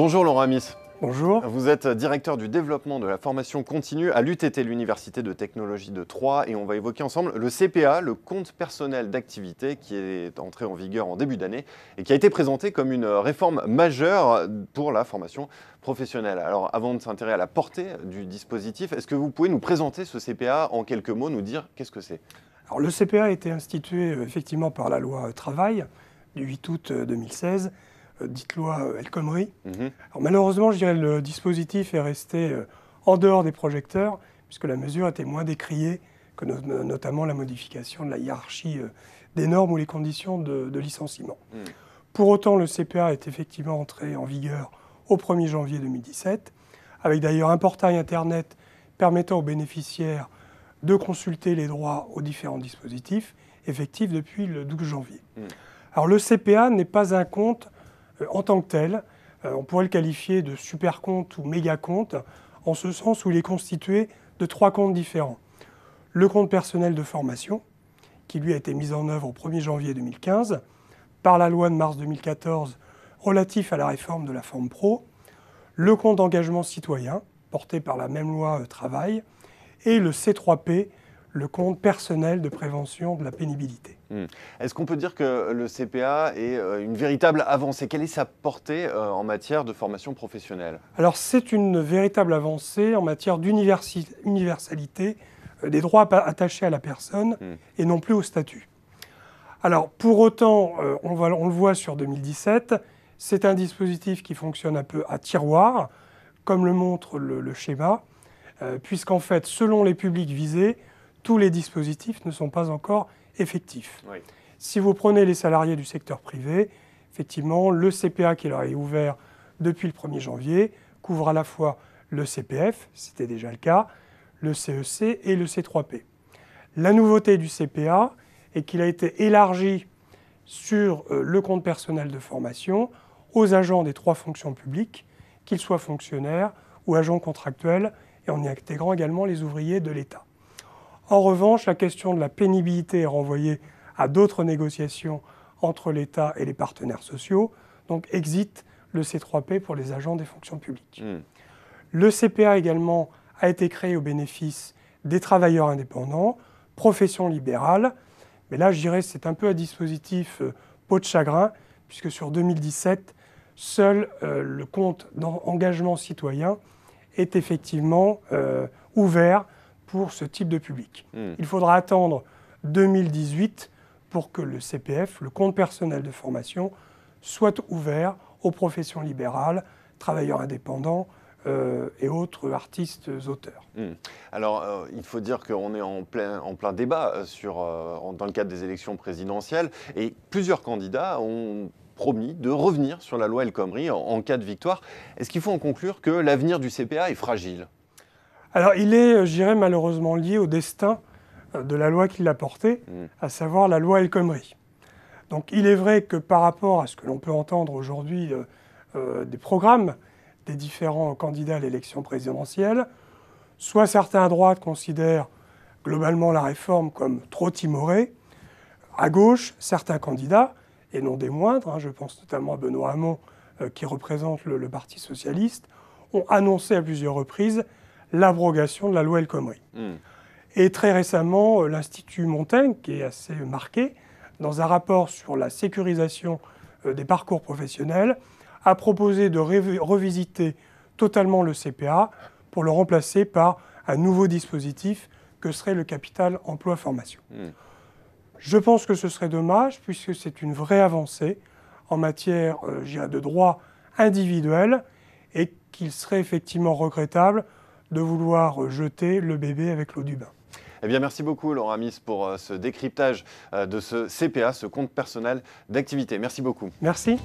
Bonjour Laurent Amis. Bonjour. Vous êtes directeur du développement de la formation continue à l'UTT, l'Université de technologie de Troyes, et on va évoquer ensemble le CPA, le compte personnel d'activité, qui est entré en vigueur en début d'année et qui a été présenté comme une réforme majeure pour la formation professionnelle. Alors avant de s'intéresser à la portée du dispositif, est-ce que vous pouvez nous présenter ce CPA en quelques mots, nous dire qu'est-ce que c'est? Alors, le CPA a été institué effectivement par la loi Travail du 8 août 2016, dite loi El Khomri. Alors, malheureusement, je dirais le dispositif est resté en dehors des projecteurs, puisque la mesure était moins décriée que notamment la modification de la hiérarchie des normes ou les conditions de licenciement. Pour autant, le CPA est effectivement entré en vigueur au 1er janvier 2017, avec d'ailleurs un portail Internet permettant aux bénéficiaires de consulter les droits aux différents dispositifs, effectifs depuis le 12 janvier. Alors, le CPA n'est pas un compte en tant que tel. On pourrait le qualifier de super compte ou méga compte, en ce sens où il est constitué de 3 comptes différents. Le compte personnel de formation, qui lui a été mis en œuvre au 1er janvier 2015, par la loi de mars 2014 relatif à la réforme de la forme pro, le compte d'engagement citoyen, porté par la même loi Travail, et le C3P, le compte personnel de prévention de la pénibilité. Est-ce qu'on peut dire que le CPA est une véritable avancée? Quelle est sa portée en matière de formation professionnelle? Alors, c'est une véritable avancée en matière d'universalité des droits attachés à la personne et non plus au statut. Alors, pour autant, on le voit sur 2017, c'est un dispositif qui fonctionne un peu à tiroir, comme le montre le schéma, puisqu'en fait, selon les publics visés, tous les dispositifs ne sont pas encore effectifs. Oui. Si vous prenez les salariés du secteur privé, effectivement, le CPA qui leur est ouvert depuis le 1er janvier couvre à la fois le CPF, c'était déjà le cas, le CEC et le C3P. La nouveauté du CPA est qu'il a été élargi sur le compte personnel de formation aux agents des 3 fonctions publiques, qu'ils soient fonctionnaires ou agents contractuels, et en y intégrant également les ouvriers de l'État. En revanche, la question de la pénibilité est renvoyée à d'autres négociations entre l'État et les partenaires sociaux, donc exit le C3P pour les agents des fonctions publiques. Le CPA également a été créé au bénéfice des travailleurs indépendants, professions libérales, mais là je dirais que c'est un peu un dispositif peau de chagrin, puisque sur 2017, seul le compte d'engagement citoyen est effectivement ouvert pour ce type de public. Il faudra attendre 2018 pour que le CPF, le compte personnel de formation, soit ouvert aux professions libérales, travailleurs indépendants et autres artistes auteurs. Alors, il faut dire qu'on est en plein débat dans le cadre des élections présidentielles, et plusieurs candidats ont promis de revenir sur la loi El Khomri en cas de victoire. Est-ce qu'il faut en conclure que l'avenir du CPA est fragile? Alors, il est, je dirais, malheureusement lié au destin de la loi qui l'a porté, à savoir la loi El Khomri. Donc, il est vrai que par rapport à ce que l'on peut entendre aujourd'hui des programmes des différents candidats à l'élection présidentielle, soit certains à droite considèrent globalement la réforme comme trop timorée, à gauche, certains candidats, et non des moindres, je pense notamment à Benoît Hamon, qui représente le Parti socialiste, ont annoncé à plusieurs reprises l'abrogation de la loi El Khomri. Et très récemment, l'Institut Montaigne, qui est assez marqué, dans un rapport sur la sécurisation des parcours professionnels, a proposé de revisiter totalement le CPA pour le remplacer par un nouveau dispositif que serait le capital emploi-formation. Je pense que ce serait dommage, puisque c'est une vraie avancée en matière de droit individuel, et qu'il serait effectivement regrettable de vouloir jeter le bébé avec l'eau du bain. Eh bien, merci beaucoup Laurent Amis pour ce décryptage de ce CPA, ce compte personnel d'activité. Merci beaucoup. Merci.